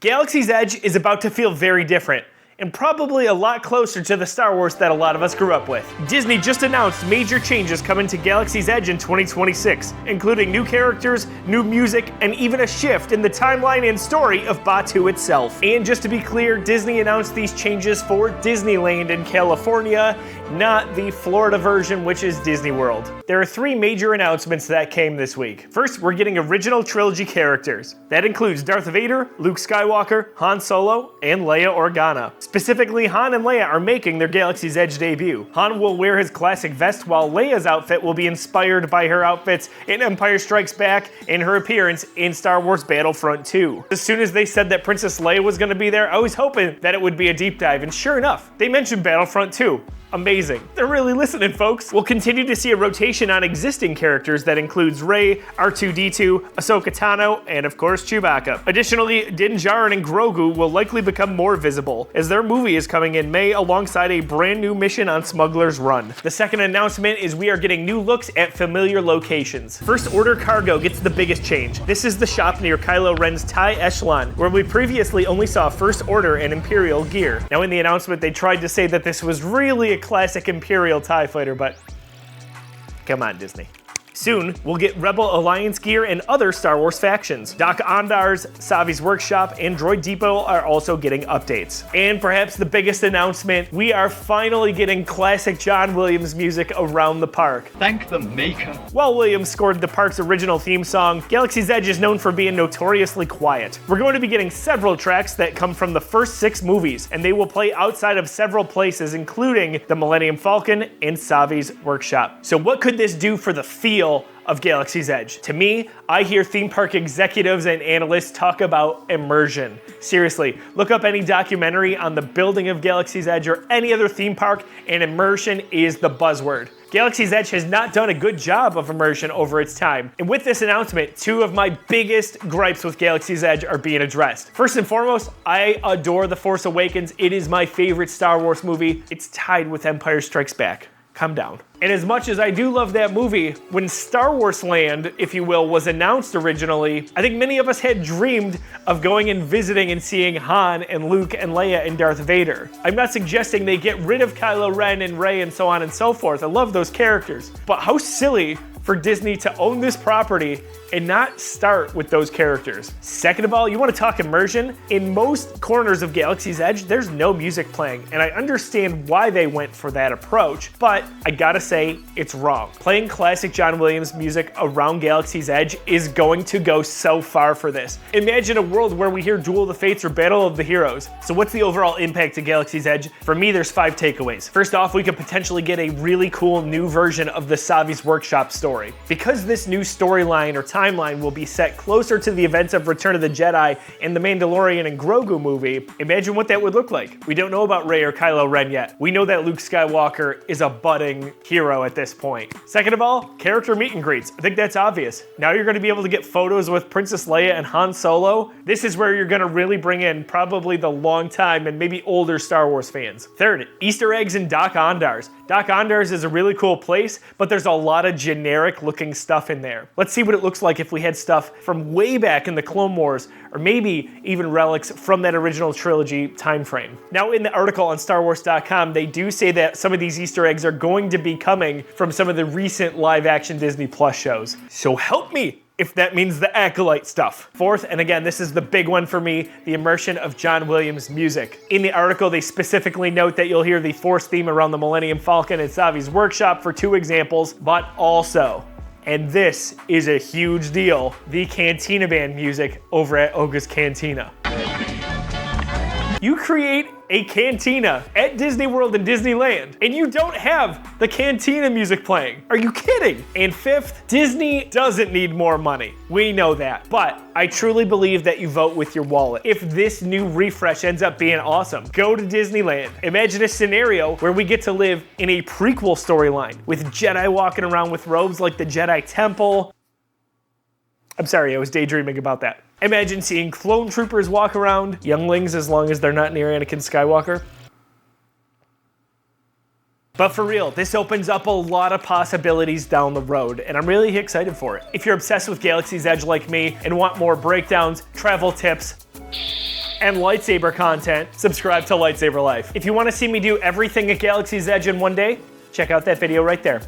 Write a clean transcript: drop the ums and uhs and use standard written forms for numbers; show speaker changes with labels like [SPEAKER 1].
[SPEAKER 1] Galaxy's Edge is about to feel very different, and probably a lot closer to the Star Wars that a lot of us grew up with. Disney just announced major changes coming to Galaxy's Edge in 2026, including new characters, new music, and even a shift in the timeline and story of Batuu itself. And just to be clear, Disney announced these changes for Disneyland in California, not the Florida version, which is Disney World. There are three major announcements that came this week. First, we're getting original trilogy characters. That includes Darth Vader, Luke Skywalker, Han Solo, and Leia Organa. Specifically, Han and Leia are making their Galaxy's Edge debut. Han will wear his classic vest, while Leia's outfit will be inspired by her outfits in Empire Strikes Back and her appearance in Star Wars Battlefront 2. As soon as they said that Princess Leia was going to be there, I was hoping that it would be a deep dive, and sure enough, they mentioned Battlefront 2. Amazing. They're really listening, folks. We'll continue to see a rotation on existing characters that includes Rey, R2-D2, Ahsoka Tano, and of course Chewbacca. Additionally, Din Djarin and Grogu will likely become more visible, as their movie is coming in May alongside a brand new mission on Smuggler's Run. The second announcement is we are getting new looks at familiar locations. First Order Cargo gets the biggest change. This is the shop near Kylo Ren's TIE Echelon, where we previously only saw First Order and Imperial gear. Now in the announcement, they tried to say that this was really a classic Imperial TIE fighter, but come on, Disney. Soon, we'll get Rebel Alliance gear and other Star Wars factions. Doc Ondar's, Savi's Workshop, and Droid Depot are also getting updates. And perhaps the biggest announcement, we are finally getting classic John Williams music around the park.
[SPEAKER 2] Thank the maker.
[SPEAKER 1] While Williams scored the park's original theme song, Galaxy's Edge is known for being notoriously quiet. We're going to be getting several tracks that come from the first 6 movies, and they will play outside of several places, including the Millennium Falcon and Savi's Workshop. So what could this do for the feel of Galaxy's Edge? To me, I hear theme park executives and analysts talk about immersion. Seriously, look up any documentary on the building of Galaxy's Edge or any other theme park, and immersion is the buzzword. Galaxy's Edge has not done a good job of immersion over its time. And with this announcement, 2 of my biggest gripes with Galaxy's Edge are being addressed. First and foremost, I adore The Force Awakens. It is my favorite Star Wars movie. It's tied with Empire Strikes Back. Calm down. And as much as I do love that movie, when Star Wars Land, if you will, was announced originally, I think many of us had dreamed of going and visiting and seeing Han and Luke and Leia and Darth Vader. I'm not suggesting they get rid of Kylo Ren and Rey and so on and so forth. I love those characters. But how silly for Disney to own this property and not start with those characters. Second of all, you want to talk immersion? In most corners of Galaxy's Edge, there's no music playing, and I understand why they went for that approach, but I gotta say, it's wrong. Playing classic John Williams music around Galaxy's Edge is going to go so far for this. Imagine a world where we hear Duel of the Fates or Battle of the Heroes. So what's the overall impact to Galaxy's Edge? For me, there's 5 takeaways. First off, we could potentially get a really cool new version of the Savi's Workshop story. Because this new storyline or timeline will be set closer to the events of Return of the Jedi and the Mandalorian and Grogu movie, imagine what that would look like. We don't know about Rey or Kylo Ren yet. We know that Luke Skywalker is a budding hero at this point. Second of all, character meet and greets. I think that's obvious. Now you're going to be able to get photos with Princess Leia and Han Solo. This is where you're going to really bring in probably the long time and maybe older Star Wars fans. Third, Easter eggs and Doc Ondar's. Doc Ondar's is a really cool place, but there's a lot of generic looking stuff in there. Let's see what it looks like if we had stuff from way back in the Clone Wars, or maybe even relics from that original trilogy time frame. Now in the article on StarWars.com, they do say that some of these Easter eggs are going to be coming from some of the recent live action Disney Plus shows. So help me if that means the Acolyte stuff. Fourth, and again, this is the big one for me, the immersion of John Williams' music. In the article, they specifically note that you'll hear the Force theme around the Millennium Falcon and Savi's Workshop for 2 examples, but also, and this is a huge deal, the Cantina Band music over at Oga's Cantina. You create a cantina at Disney World and Disneyland, and you don't have the cantina music playing. Are you kidding? And fifth, Disney doesn't need more money. We know that, but I truly believe that you vote with your wallet. If this new refresh ends up being awesome, go to Disneyland. Imagine a scenario where we get to live in a prequel storyline with Jedi walking around with robes like the Jedi Temple. I'm sorry, I was daydreaming about that. Imagine seeing clone troopers walk around, younglings as long as they're not near Anakin Skywalker. But for real, this opens up a lot of possibilities down the road, and I'm really excited for it. If you're obsessed with Galaxy's Edge like me and want more breakdowns, travel tips, and lightsaber content, subscribe to Lightsaber Life. If you want to see me do everything at Galaxy's Edge in one day, check out that video right there.